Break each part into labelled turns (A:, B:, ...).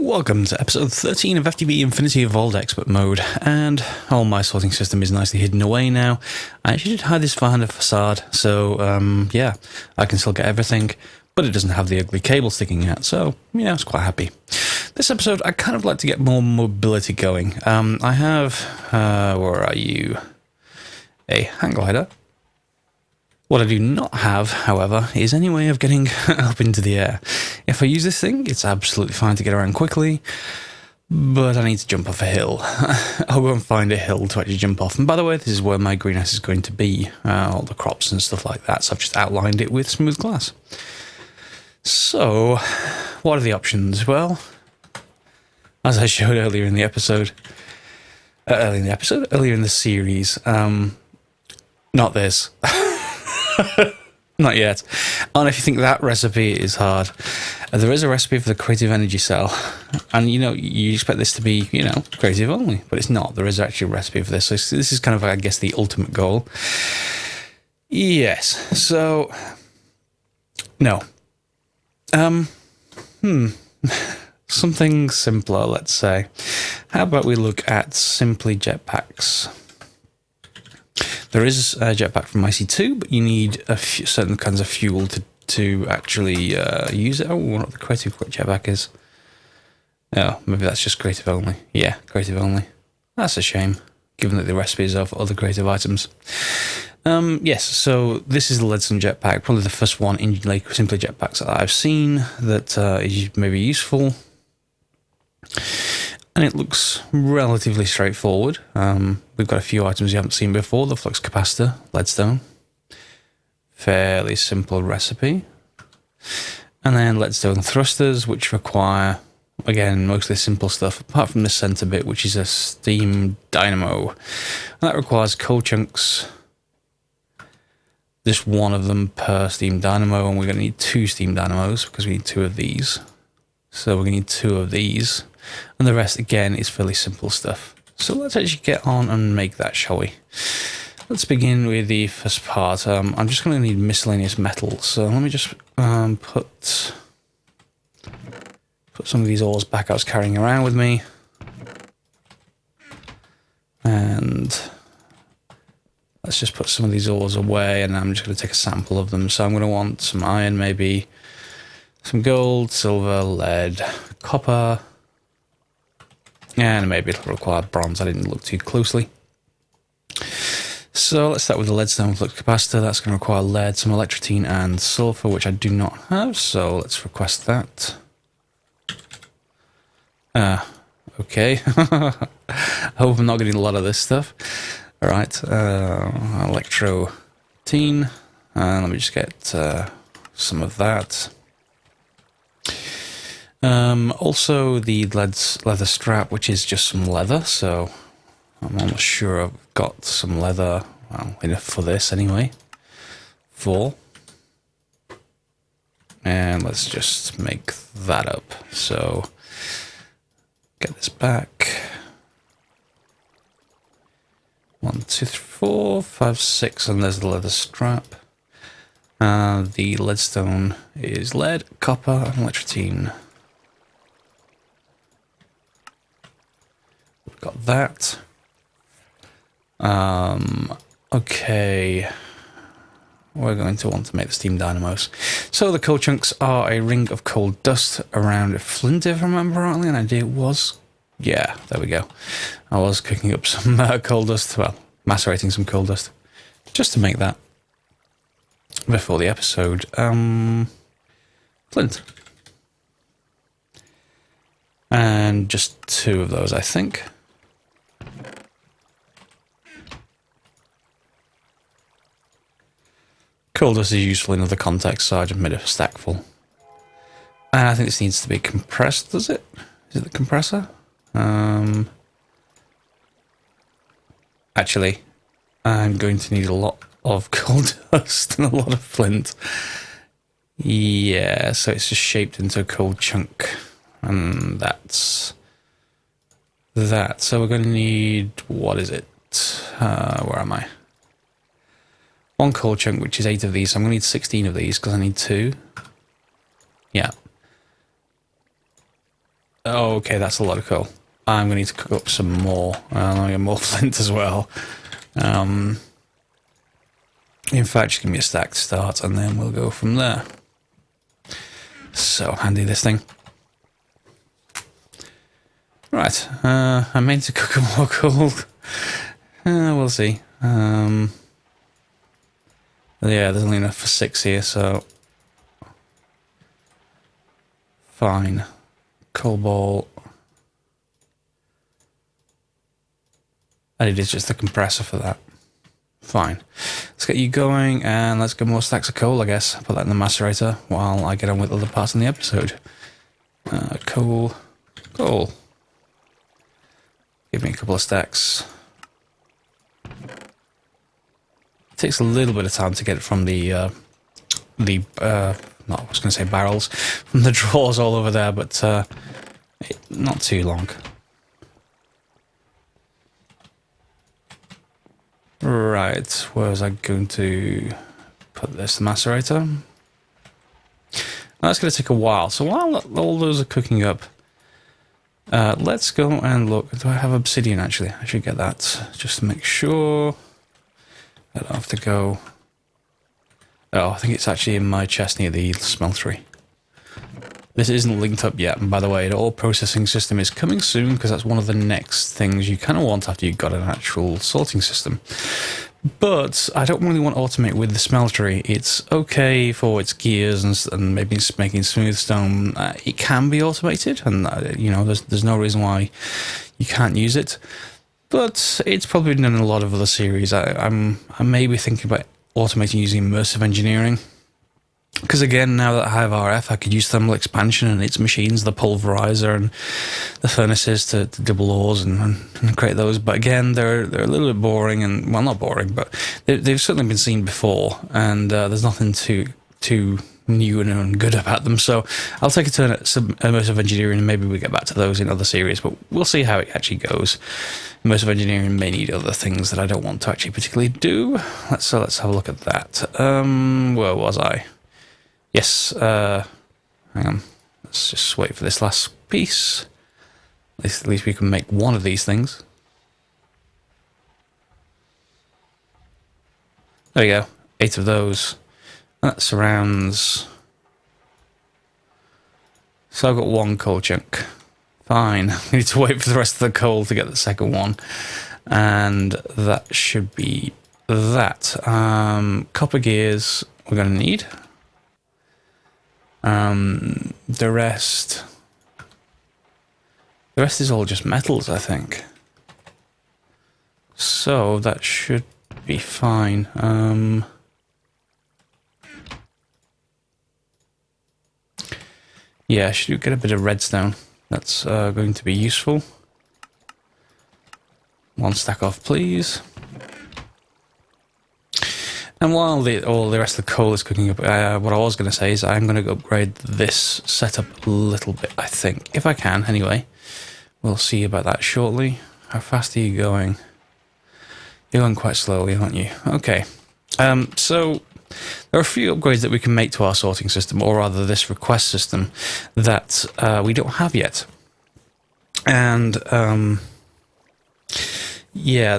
A: Welcome to episode 13 of FTB Infinity Evolved Expert Mode, and my sorting system is nicely hidden away now. I actually did hide this behind a facade, so yeah, I can still get everything, but it doesn't have the ugly cable sticking out, so yeah, I was quite happy. This episode, I kind of like to get more mobility going. I have, where are you? A hang glider. What I do not have, however, is any way of getting up into the air. If I use this thing, it's absolutely fine to get around quickly, but I need to jump off a hill. I'll go and find a hill to actually jump off. And by the way, this is where my greenhouse is going to be, all the crops and stuff like that, so I've just outlined it with smooth glass. So, what are the options? Well, as I showed earlier in the episode, earlier in the series, not this. Not yet. And if you think that recipe is hard, there is a recipe for the creative energy cell. And, you expect this to be, creative only, but it's not. There is actually a recipe for this. So this is kind of, I guess, the ultimate goal. Yes. So, no. Something simpler, let's say. How about we look at simply jetpacks? There is a jetpack from IC2, but you need certain kinds of fuel to actually use it. Oh, I wonder what the creative jetpack is. Oh, maybe that's just creative only. Yeah, creative only. That's a shame, given that the recipe is of other creative items. Yes, so this is the Leadstone jetpack, probably the first one in simply jetpacks that I've seen that is maybe useful. And it looks relatively straightforward. We've got a few items you haven't seen before. The flux capacitor, leadstone. Fairly simple recipe. And then leadstone thrusters, which require, again, mostly simple stuff, apart from the center bit, which is a steam dynamo. And that requires coal chunks. Just one of them per steam dynamo, and we're going to need 2 steam dynamos because we need 2 of these. So we're going to need 2 of these. And the rest, again, is fairly simple stuff. So let's actually get on and make that, shall we? Let's begin with the first part. I'm just going to need miscellaneous metals. So let me just put some of these ores back I was carrying around with me. And let's just put some of these ores away, and I'm just going to take a sample of them. So I'm going to want some iron, maybe some gold, silver, lead, copper. And maybe it'll require bronze. I didn't look too closely. So let's start with the leadstone flux capacitor. That's going to require lead, some E13 and sulfur, which I do not have. So let's request that. Okay. I hope I'm not getting a lot of this stuff. All right. E13. Let me just get some of that. Also the leather strap, which is just some leather, so I'm almost sure I've got some leather, well, enough for this anyway. 4. And let's just make that up. So, get this back. 1, 2, 3, 4, 5, 6, and there's the leather strap. The leadstone is lead, copper, and E13. Got that. Okay. We're going to want to make the steam dynamos. So the coal chunks are a ring of coal dust around a flint, if I remember rightly, and I did was... Yeah, there we go. I was cooking up some coal dust, well, macerating some coal dust, just to make that before the episode. Flint. And just 2 of those, I think. Coal dust is useful in other contexts, so I just made a stack full. And I think this needs to be compressed, does it? Is it the compressor? Actually, I'm going to need a lot of coal dust and a lot of flint. Yeah, so it's just shaped into a coal chunk. And that's that. So we're going to need, what is it? Where am I? 1 coal chunk, which is 8 of these. So I'm going to need 16 of these because I need 2. Yeah. Oh, okay, that's a lot of coal. I'm going to need to cook up some more. I'm going to get more flint as well. In fact, just give me a stack to start, and then we'll go from there. So handy, this thing. Right, I meant to cook up more coal. We'll see. Yeah, there's only enough for 6 here, so... Fine. Coal ball. And it is just the compressor for that. Fine. Let's get you going, and let's get more stacks of coal, I guess. Put that in the macerator while I get on with other parts in the episode. Coal. Coal. Give me a couple of stacks. It takes a little bit of time to get it from I was going to say barrels, from the drawers all over there, but not too long. Right, where was I going to put this? The macerator. Now, that's going to take a while. So while all those are cooking up, let's go and look. Do I have obsidian, actually? I should get that, just to make sure. I don't have to go... Oh, I think it's actually in my chest near the smeltery. This isn't linked up yet, and by the way, the ore processing system is coming soon, because that's one of the next things you kind of want after you've got an actual sorting system. But I don't really want to automate with the smeltery. It's okay for its gears and maybe it's making smooth stone. It can be automated, and you know, there's no reason why you can't use it. But it's probably done in a lot of other series. I may be thinking about automating using immersive engineering. Because again, now that I have RF, I could use thermal expansion and its machines, the pulverizer and the furnaces to double ores and create those. But again, they're a little bit boring, and well, not boring, but they've certainly been seen before, and there's nothing too new and good about them. So I'll take a turn at some immersive engineering, and maybe we get back to those in other series. But we'll see how it actually goes. Immersive engineering may need other things that I don't want to actually particularly do. Let's have a look at that. Where was I? Yes, hang on. Let's just wait for this last piece. At least we can make one of these things. There we go. 8 of those. That surrounds... So I've got 1 coal chunk. Fine. I need to wait for the rest of the coal to get the second one. And that should be that. Copper gears we're going to need. The rest is all just metals, I think. So that should be fine. Yeah, I should get a bit of redstone. That's going to be useful. 1 stack off, please. And while all the rest of the coal is cooking up, what I was going to say is I'm going to upgrade this setup a little bit, I think. If I can, anyway. We'll see about that shortly. How fast are you going? You're going quite slowly, aren't you? Okay. So there are a few upgrades that we can make to our sorting system, or rather this request system, that we don't have yet. And... yeah,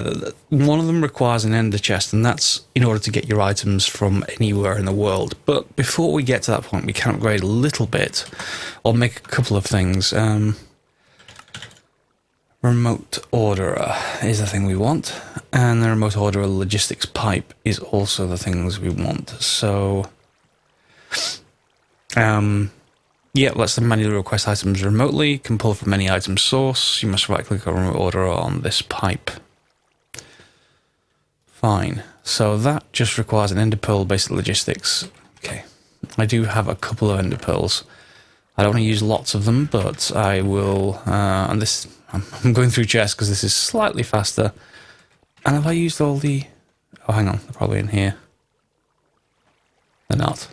A: one of them requires an ender chest, and that's in order to get your items from anywhere in the world. But before we get to that point, we can upgrade a little bit, or make a couple of things. Remote orderer is the thing we want, and the remote orderer logistics pipe is also the things we want. So, yeah, let's manually request items remotely. Can pull from any item source. You must right-click on remote orderer on this pipe. Fine. So that just requires an ender pearl based logistics. Okay. I do have a couple of ender pearls. I don't want to use lots of them, but I will. And this, I'm going through chests because this is slightly faster. And have I used all the? Oh, hang on. They're probably in here. They're not.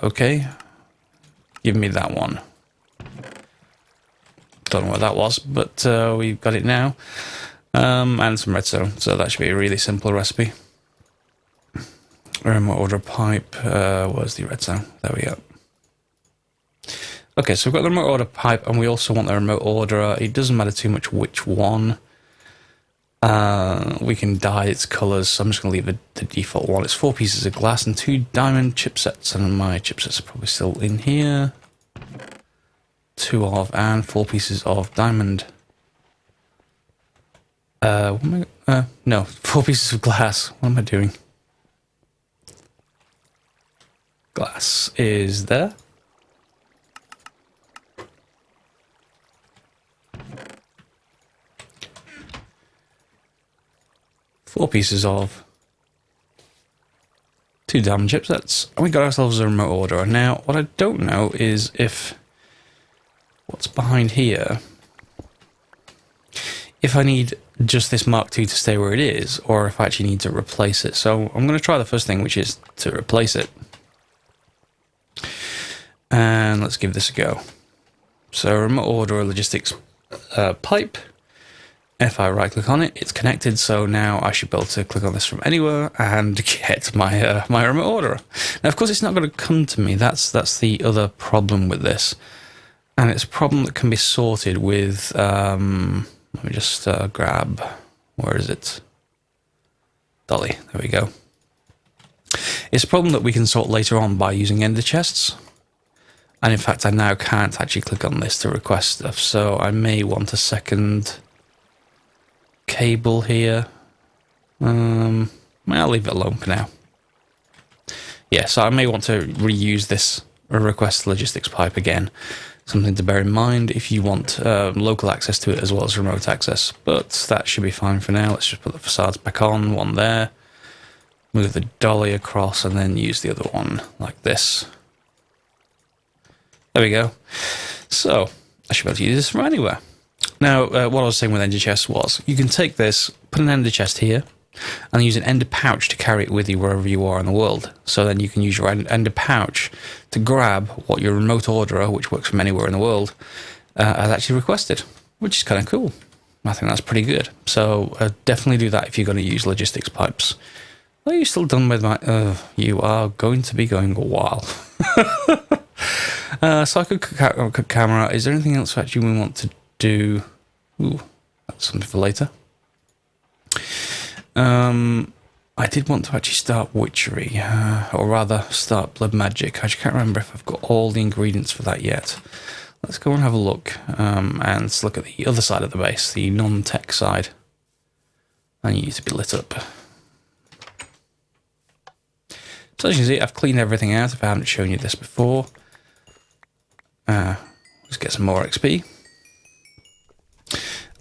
A: Okay. Give me that one. Don't know what that was, but we've got it now. And some redstone, so that should be a really simple recipe. remote order pipe. Where's the redstone? There we go. Okay, so we've got the remote order pipe, and we also want the remote orderer. It doesn't matter too much which one. We can dye its colors, so I'm just going to leave the default one. It's 4 pieces of glass and 2 diamond chipsets, and my chipsets are probably still in here. 2 of and 4 pieces of diamond. No, 4 pieces of glass. What am I doing? Glass is there. Four pieces of 2 diamond chipsets, and we got ourselves a remote orderer. Now, what I don't know is if what's behind here, if I need just this Mark II to stay where it is, or if I actually need to replace it. So I'm going to try the first thing, which is to replace it. And let's give this a go. So remote orderer logistics pipe. If I right click on it, it's connected, so now I should be able to click on this from anywhere and get my my remote orderer. Now, of course, it's not going to come to me. That's the other problem with this, and it's a problem that can be sorted with. Let me just grab. Where is it? Dolly. There we go. It's a problem that we can sort later on by using ender chests. And in fact, I now can't actually click on this to request stuff, so I may want a second cable here. I'll leave it alone for now. Yeah, so I may want to reuse this request logistics pipe again. Something to bear in mind if you want local access to it as well as remote access. But that should be fine for now. Let's just put the facades back on, one there. Move the dolly across and then use the other one like this. There we go. So I should be able to use this from anywhere. Now, what I was saying with ender chests was, you can take this, put an ender chest here, and use an ender pouch to carry it with you wherever you are in the world. So then you can use your ender pouch to grab what your remote orderer, which works from anywhere in the world, has actually requested, which is kind of cool. I think that's pretty good. So definitely do that if you're going to use logistics pipes. Are you still done with my... you are going to be going a while. So I could cook camera. Is there anything else actually we want to do? Ooh, that's something for later. I did want to actually start witchery, or rather start blood magic. I just can't remember if I've got all the ingredients for that yet. Let's go and have a look, and let's look at the other side of the base, the non-tech side. I need to be lit up. So as you can see, I've cleaned everything out if I haven't shown you this before. Let's get some more XP.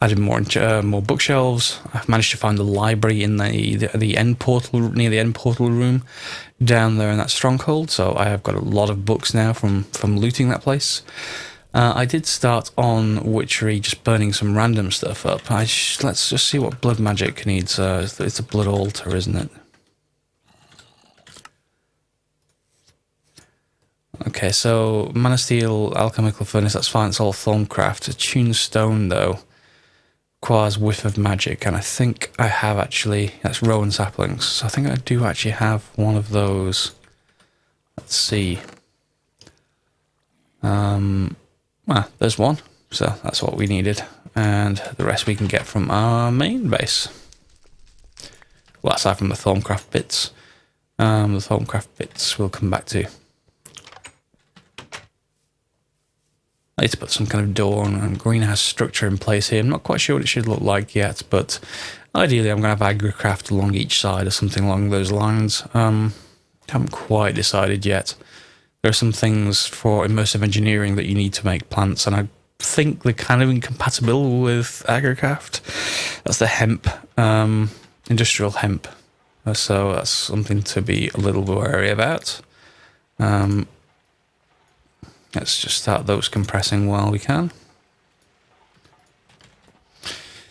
A: Added more bookshelves. I've managed to find the library in the end portal, near the end portal room down there in that stronghold. So I have got a lot of books now from looting that place. I did start on witchery, just burning some random stuff up. Let's just see what blood magic needs. It's a blood altar, isn't it? Okay, so mana steel, alchemical furnace, that's fine, it's all Thorncraft. Attuned stone, though, requires whiff of magic, and I think I have actually, that's rowan saplings, so I think I do actually have one of those. Let's see. There's one, so that's what we needed, and the rest we can get from our main base. Well, aside from the Thorncraft bits. The Thorncraft bits we'll come back to. I need to put some kind of door and greenhouse structure in place here. I'm not quite sure what it should look like yet, but ideally I'm going to have agricraft along each side or something along those lines. Haven't quite decided yet. There are some things for immersive engineering that you need to make plants, and I think they're kind of incompatible with agricraft. That's the hemp, industrial hemp. So that's something to be a little wary about. Let's just start those compressing while we can.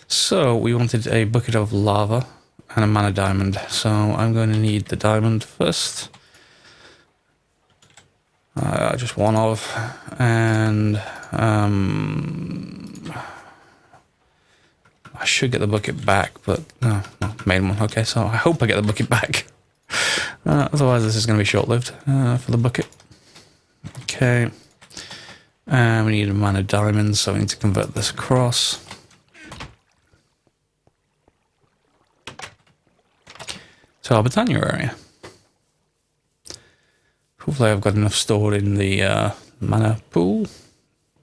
A: So we wanted a bucket of lava and a mana diamond. So I'm going to need the diamond first. Just one of. And I should get the bucket back, but no, main one. Okay, so I hope I get the bucket back. Otherwise, this is going to be short-lived for the bucket. Okay. And we need a man of diamonds, so we need to convert this across. To our Britannia area. Hopefully I've got enough stored in the mana pool. We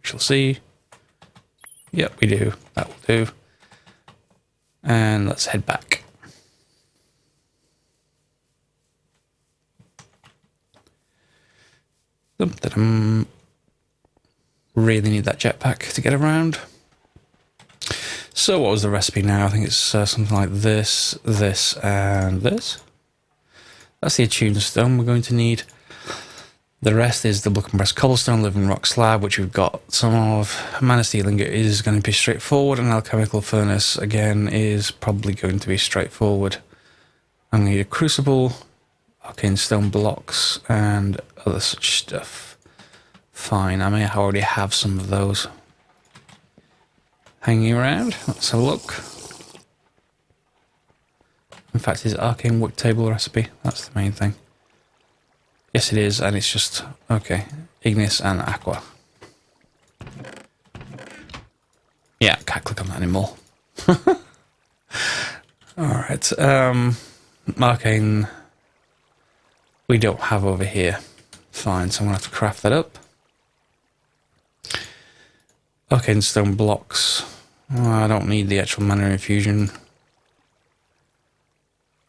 A: shall see. Yep, we do. That will do. And let's head back. Really need that jetpack to get around. So what was the recipe now? I think it's something like this, this, and this. That's the attuned stone we're going to need. The rest is the block and press cobblestone, living rock slab, which we've got some of. Mana steel ingot is going to be straightforward, and alchemical furnace, again, is probably going to be straightforward. I'm going to need a crucible, arcane stone blocks, and other such stuff. Fine, I may already have some of those hanging around. Let's have a look. In fact, it's arcane work table recipe. That's the main thing. Yes, it is, and it's just, okay, ignis and aqua. Yeah, can't click on that anymore. Alright, arcane we don't have over here. Fine, so I'm going to have to craft that up. Arcane stone blocks. Oh, I don't need the actual mana infusion.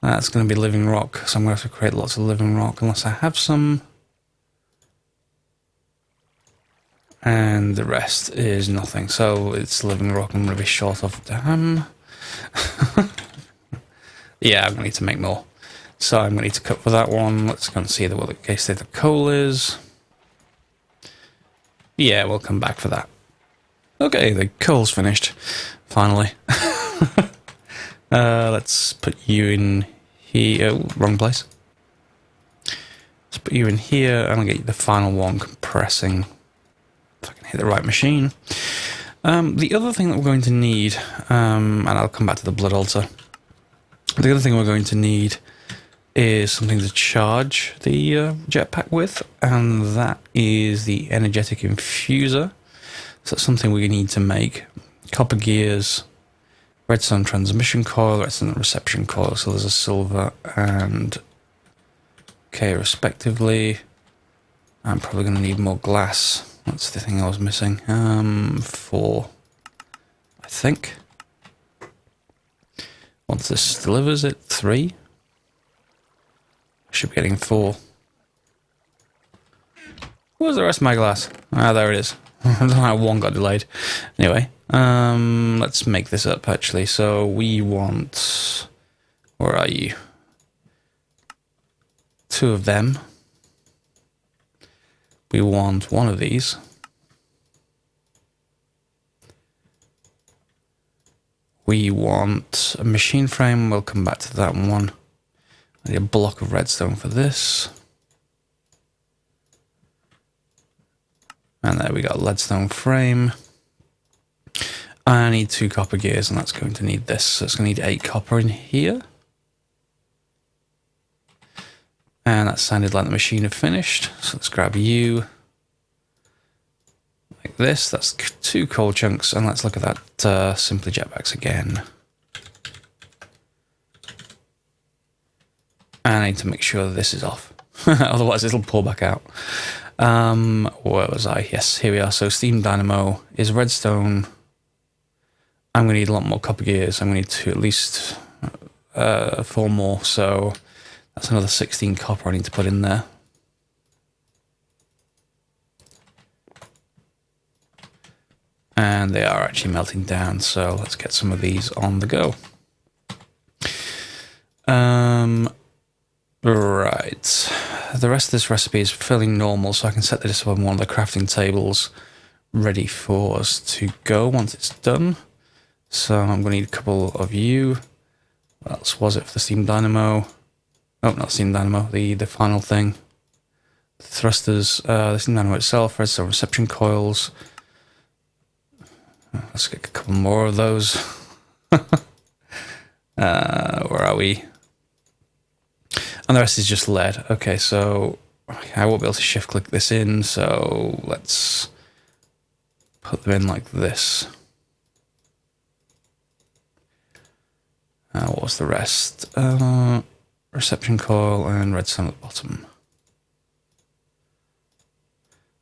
A: That's going to be living rock, so I'm going to have to create lots of living rock unless I have some. And the rest is nothing, so it's living rock I'm going to be short of. Damn. Yeah, I'm going to need to make more. So I'm going to need to cut for that one. Let's go and see what the case state of coal is. Yeah, we'll come back for that. Okay, the coal's finished. Finally. Let's put you in here. Oh, wrong place. Let's put you in here and I'll get you the final one compressing. If I can hit the right machine. The other thing that we're going to need, and I'll come back to the blood altar. The other thing we're going to need is something to charge the jetpack with, and that is the energetic infuser. So that's something we need to make. Copper gears, redstone transmission coil, redstone reception coil, so there's a silver and okay respectively. I'm probably going to need more glass. That's the thing I was missing. 4, I think. Once this delivers it, 3. I should be getting 4. Where's the rest of my glass? Ah, there it is. I don't know how one got delayed. Anyway, let's make this up actually. So we want, where are you? 2 of them. We want 1 of these. We want a machine frame. We'll come back to that one. I need a block of redstone for this. And there we got a leadstone frame. I need 2 copper gears, and that's going to need this. So it's going to need 8 copper in here. And that sounded like the machine had finished. So let's grab you. Like this. That's 2 coal chunks. And let's look at that simply jetpacks again. And I need to make sure that this is off. Otherwise it'll pull back out. Where was I? Yes, here we are. So steam dynamo is redstone. I'm going to need a lot more copper gears. I'm going to need to at least 4 more. So that's another 16 copper I need to put in there. And they are actually melting down. So let's get some of these on the go. Right. The rest of this recipe is fairly normal, so I can set this up on one of the crafting tables ready for us to go once it's done. So I'm going to need a couple of you. What else was it for the steam dynamo? Oh, not steam dynamo, the final thing. The thrusters, the steam dynamo itself, redstone reception coils. Let's get a couple more of those. Where are we? And the rest is just lead. Okay, so I won't be able to shift click this in, so let's put them in like this. What was the rest? Reception coil and redstone at the bottom.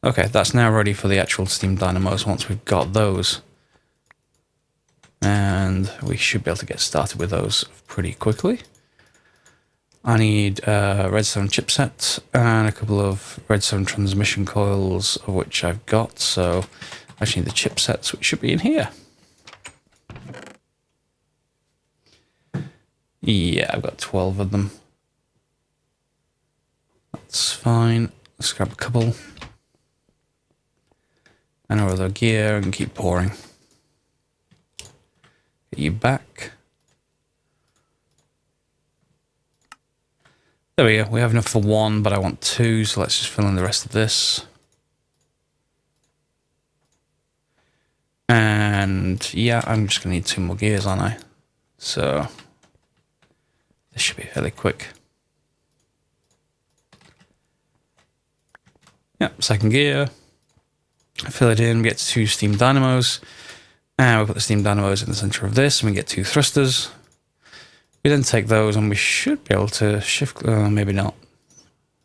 A: Okay, that's now ready for the actual steam dynamos once we've got those. And we should be able to get started with those pretty quickly. I need redstone chipset and a couple of redstone transmission coils, of which I've got, so I just need the chipsets, which should be in here. Yeah, I've got 12 of them. That's fine. Let's grab a couple. And our other gear and keep pouring. Get you back. There we go. We have enough for one, but I want two, so let's just fill in the rest of this. And yeah, I'm just going to need 2 more gears, aren't I? So this should be fairly quick. Yep, second gear. Fill it in, we get 2 steam dynamos. And we put the steam dynamos in the center of this, and we get 2 thrusters. We then take those, and we should be able to shift. Maybe not.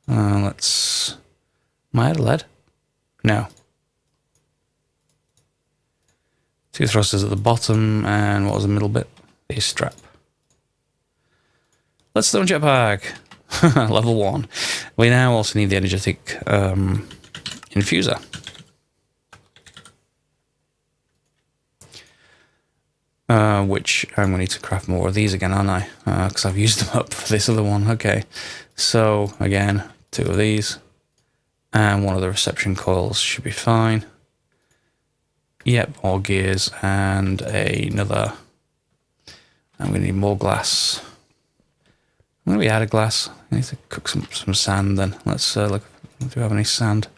A: Let's. Am I out of lead? No. 2 thrusters at the bottom, and what was the middle bit? The strap. Let's throw jetpack. Level 1. We now also need the energetic infuser. Which I'm going to need to craft more of these again, aren't I? Because I've used them up for this other one. Okay, so again, 2 of these, and 1 of the reception coils should be fine. Yep, more gears and another. I'm going to need more glass. I'm going to be out of glass. I need to cook some sand then. Let's look. Do we have any sand?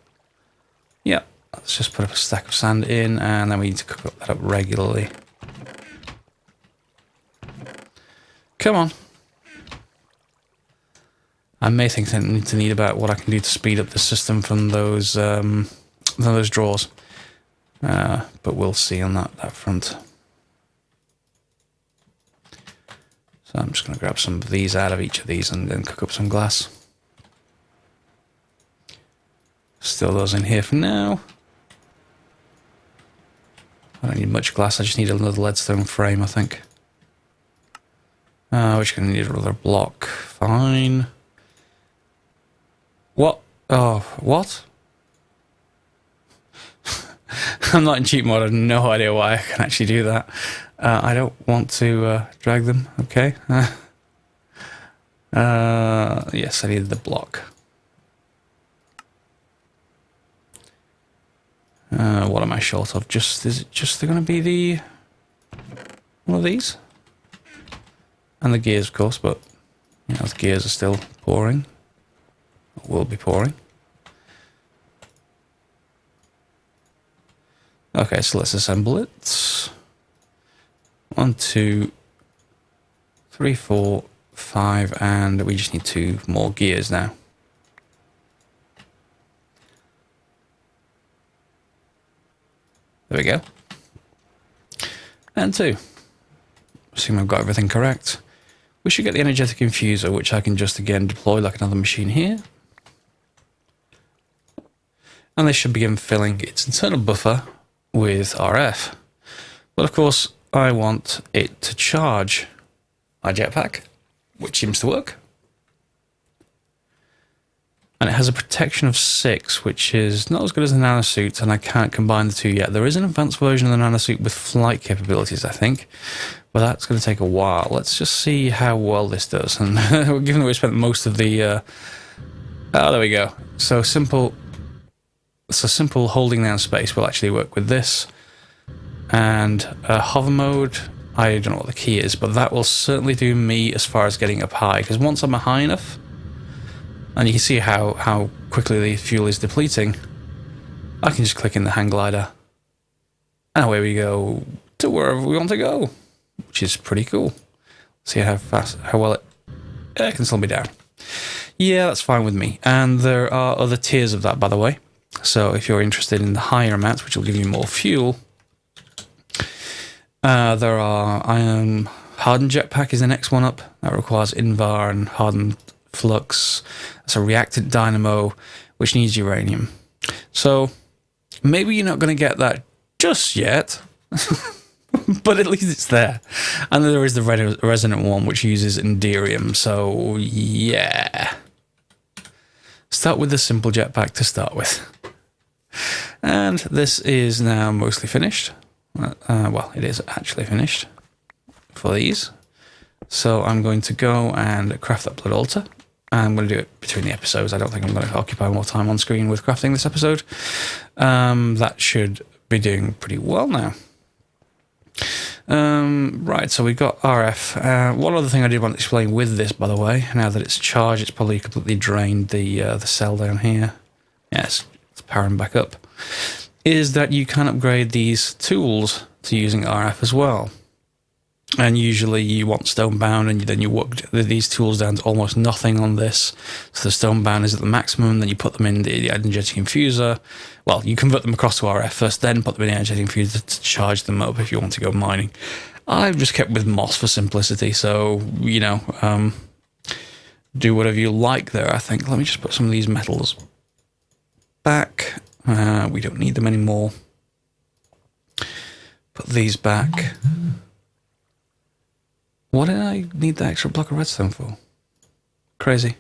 A: Yep. Let's just put up a stack of sand in, and then we need to cook that up regularly. Come on. I may think I need to need about what I can do to speed up the system from those drawers. But we'll see on that front. So I'm just going to grab some of these out of each of these and then cook up some glass. Still those in here for now. I don't need much glass, I just need another leadstone frame, I think. Which going to need another block. Fine. What? Oh, what? I'm not in cheat mode. I have no idea why I can actually do that. I don't want to drag them. Okay. Yes, I needed the block. What am I short of? Is it just going to be the one of these? And the gears, of course, but you know, the gears are still pouring. Will be pouring. Okay, so let's assemble it. 1, 2, 3, 4, 5, and we just need 2 more gears now. There we go. And 2. Assume I've got everything correct. We should get the energetic infuser, which I can just again deploy like another machine here. And this should begin filling its internal buffer with RF. But of course, I want it to charge my jetpack, which seems to work. And it has a protection of 6, which is not as good as the Nanosuit, and I can't combine the 2 yet. There is an advanced version of the Nanosuit with flight capabilities, I think, but that's going to take a while. Let's just see how well this does. And given that we spent most of the... oh, there we go. So simple holding down space will actually work with this. And hover mode, I don't know what the key is, but that will certainly do me as far as getting up high, because once I'm high enough, and you can see how quickly the fuel is depleting, I can just click in the hang glider, and away we go to wherever we want to go, which is pretty cool. See how well it can still be down. Yeah, that's fine with me. And there are other tiers of that, by the way. So if you're interested in the higher amounts, which will give you more fuel, there are hardened jetpack is the next one up. That requires Invar and hardened flux. That's a reactant dynamo, which needs uranium. So maybe you're not going to get that just yet, but at least it's there. And there is the resonant one, which uses Enderium. So yeah, start with the simple jetpack to start with. And this is now mostly finished. Well, it is actually finished for these. So I'm going to go and craft that blood altar. I'm going to do it between the episodes. I don't think I'm going to occupy more time on screen with crafting this episode. That should be doing pretty well now. Right, so we've got RF. One other thing I did want to explain with this, by the way, now that it's charged, it's probably completely drained the cell down here. Yes, it's powering back up. Is that you can upgrade these tools to using RF as well. And usually you want stonebound, and then you work these tools down to almost nothing on this. So the stonebound is at the maximum, then you put them in the energetic infuser. Well, you convert them across to RF first, then put them in the energetic infuser to charge them up if you want to go mining. I've just kept with MOS for simplicity, so, you know, do whatever you like there, I think. Let me just put some of these metals back. We don't need them anymore. Put these back. What did I need the extra block of redstone for? Crazy.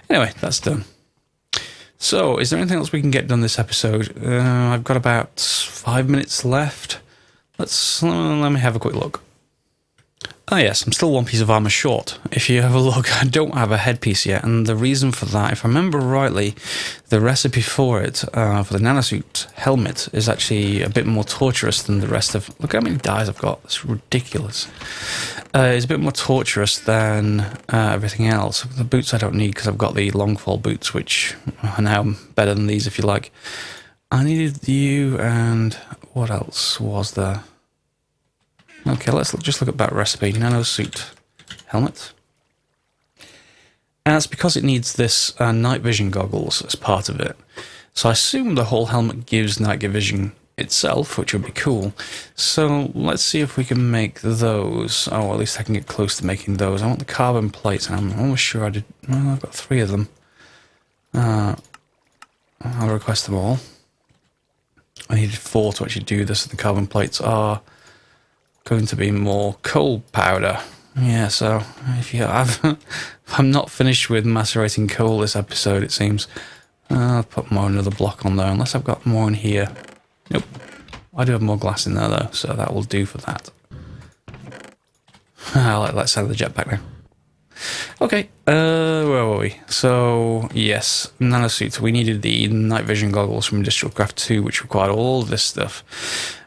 A: Anyway, that's done. So, is there anything else we can get done this episode? I've got about 5 minutes left. Let me have a quick look. Ah yes, I'm still one piece of armor short. If you have a look, I don't have a headpiece yet, and the reason for that, if I remember rightly, the recipe for it, for the Nanosuit helmet, is actually a bit more torturous than the rest of... Look how many dyes I've got, it's ridiculous. It's a bit more torturous than everything else. The boots I don't need because I've got the long fall boots, which are now better than these if you like. I needed you, and what else was there? Okay, let's just look at that recipe. Nanosuit helmet. And that's because it needs this night vision goggles as part of it. So I assume the whole helmet gives night vision itself, which would be cool. So let's see if we can make those. Oh, at least I can get close to making those. I want the carbon plates, and I'm almost sure I did. Well, I've got 3 of them. I'll request them all. I needed 4 to actually do this, and the carbon plates are going to be more coal powder. Yeah, so if you have, if I'm not finished with macerating coal this episode, it seems. I'll put another block on there, unless I've got more in here. Nope. I do have more glass in there though, so that will do for that. I like that sound of the jetpack now. Okay, where were we? So, yes, Nanosuit. We needed the night vision goggles from Industrial Craft 2, which required all this stuff.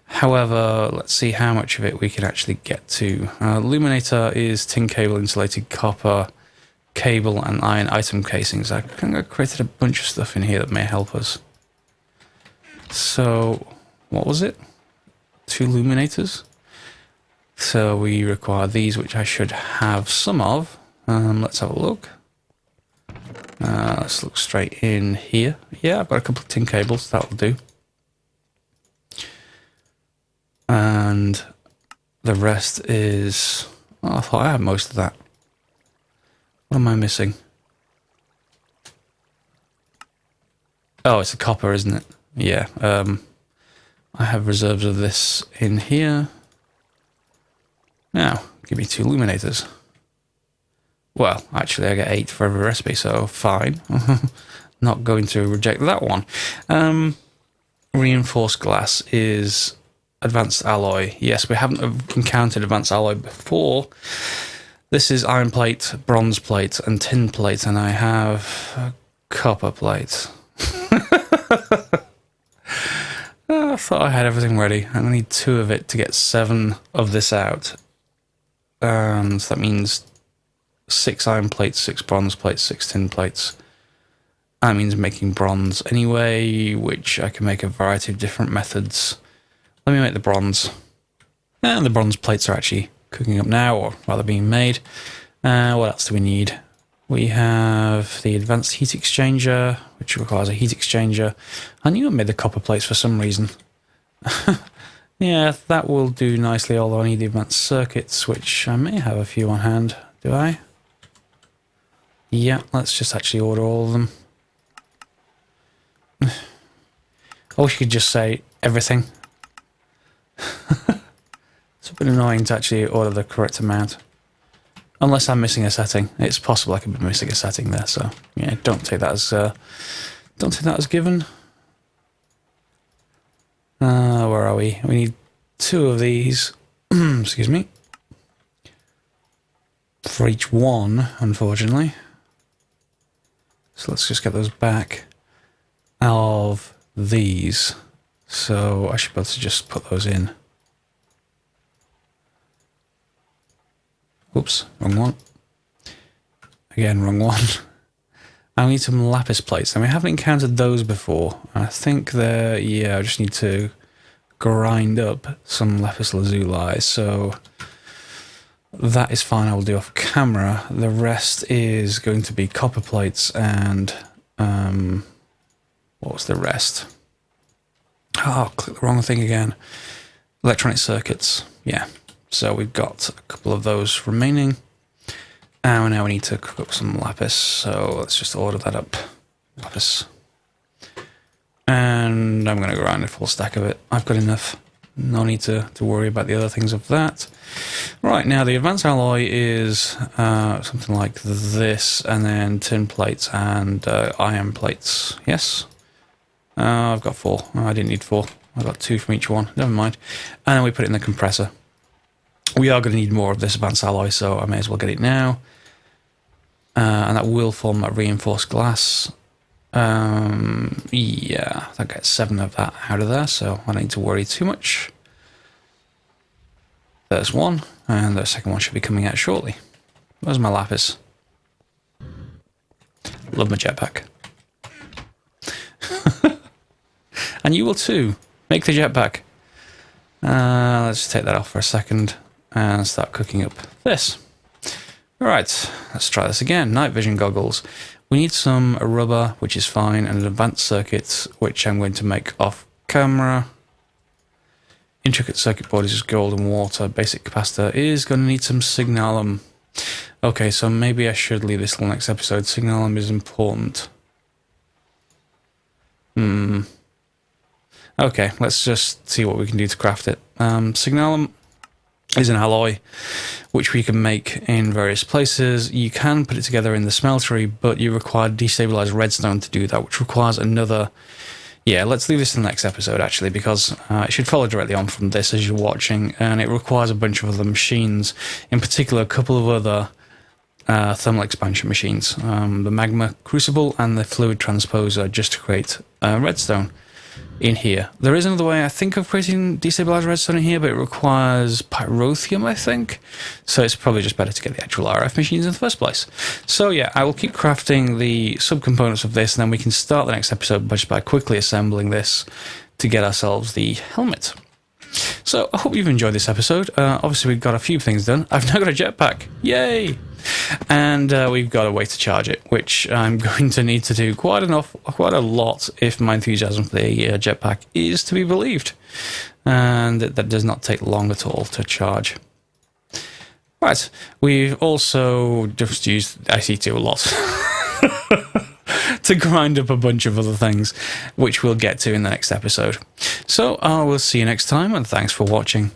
A: However, let's see how much of it we can actually get to. Illuminator is tin cable, insulated copper, cable, and iron item casings. I think I created a bunch of stuff in here that may help us. So, what was it? 2 illuminators. So we require these, which I should have some of. Let's have a look. Let's look straight in here. Yeah, I've got a couple of tin cables. That'll do. And the rest is... Oh, I thought I had most of that. What am I missing? Oh, it's the copper, isn't it? Yeah. I have reserves of this in here. Now, give me 2 illuminators. Well, actually, I get 8 for every recipe, so fine. Not going to reject that one. Reinforced glass is advanced alloy. Yes, we haven't encountered advanced alloy before. This is iron plate, bronze plate, and tin plate, and I have copper plate. I thought I had everything ready. I need 2 of it to get 7 of this out. And that means 6 iron plates, 6 bronze plates, 6 tin plates. That means making bronze anyway, which I can make a variety of different methods. Let me make the bronze. And the bronze plates are actually cooking up now, or rather being made. What else do we need? We have the advanced heat exchanger, which requires a heat exchanger. I knew I made the copper plates for some reason. Yeah, that will do nicely, although I need the advanced circuits, which I may have a few on hand. Do I? Yeah, let's just actually order all of them. I wish you could just say everything. It's a bit annoying to actually order the correct amount. Unless I'm missing a setting. It's possible I could be missing a setting there, so yeah, don't take that as given. Where are we? We need 2 of these. Excuse me. For each one, unfortunately. So let's just get those back of these. So I should be able to just put those in. Oops, wrong one. Again, wrong one. I need some lapis plates, and we haven't encountered those before. I think they're, yeah, I just need to grind up some lapis lazuli, so that is fine, I will do off camera. The rest is going to be copper plates and, what was the rest? Oh, click the wrong thing again. Electronic circuits, yeah. So we've got a couple of those remaining. And now we need to cook up some lapis, so let's just order that up. Lapis. And I'm going to grind a full stack of it. I've got enough. No need to worry about the other things of that. Right, now the advanced alloy is something like this, and then tin plates and iron plates. Yes? I've got 4. Oh, I didn't need 4. I've got 2 from each one. Never mind. And then we put it in the compressor. We are going to need more of this advanced alloy, so I may as well get it now. And that will form that reinforced glass. Yeah, that gets 7 of that out of there, so I don't need to worry too much. There's one, and the second one should be coming out shortly. Where's my lapis? Love my jetpack. And you will too. Make the jetpack. Let's just take that off for a second and start cooking up this. Right, let's try this again. Night vision goggles. We need some rubber, which is fine, and an advanced circuit, which I'm going to make off camera. Intricate circuit board is just gold and water. Basic capacitor is going to need some signalum. Okay, so maybe I should leave this till next episode. Signalum is important. Okay, let's just see what we can do to craft it. Signalum is an alloy which we can make in various places. You can put it together in the smeltery, but you require destabilized redstone to do that, which requires another... Yeah, let's leave this in the next episode, actually, because it should follow directly on from this as you're watching, and it requires a bunch of other machines, in particular a couple of other thermal expansion machines, the magma crucible and the fluid transposer, just to create redstone in here. There is another way, I think, of creating destabilized redstone in here, but it requires pyrotheum, I think. So it's probably just better to get the actual RF machines in the first place. So yeah, I will keep crafting the subcomponents of this, and then we can start the next episode just by quickly assembling this to get ourselves the helmet. So I hope you've enjoyed this episode. Obviously we've got a few things done. I've now got a jetpack. Yay! And we've got a way to charge it, which I'm going to need to do quite a lot if my enthusiasm for the jetpack is to be believed. And that does not take long at all to charge. Right, we've also just used IC2 a lot to grind up a bunch of other things, which we'll get to in the next episode. So I will see you next time, and thanks for watching.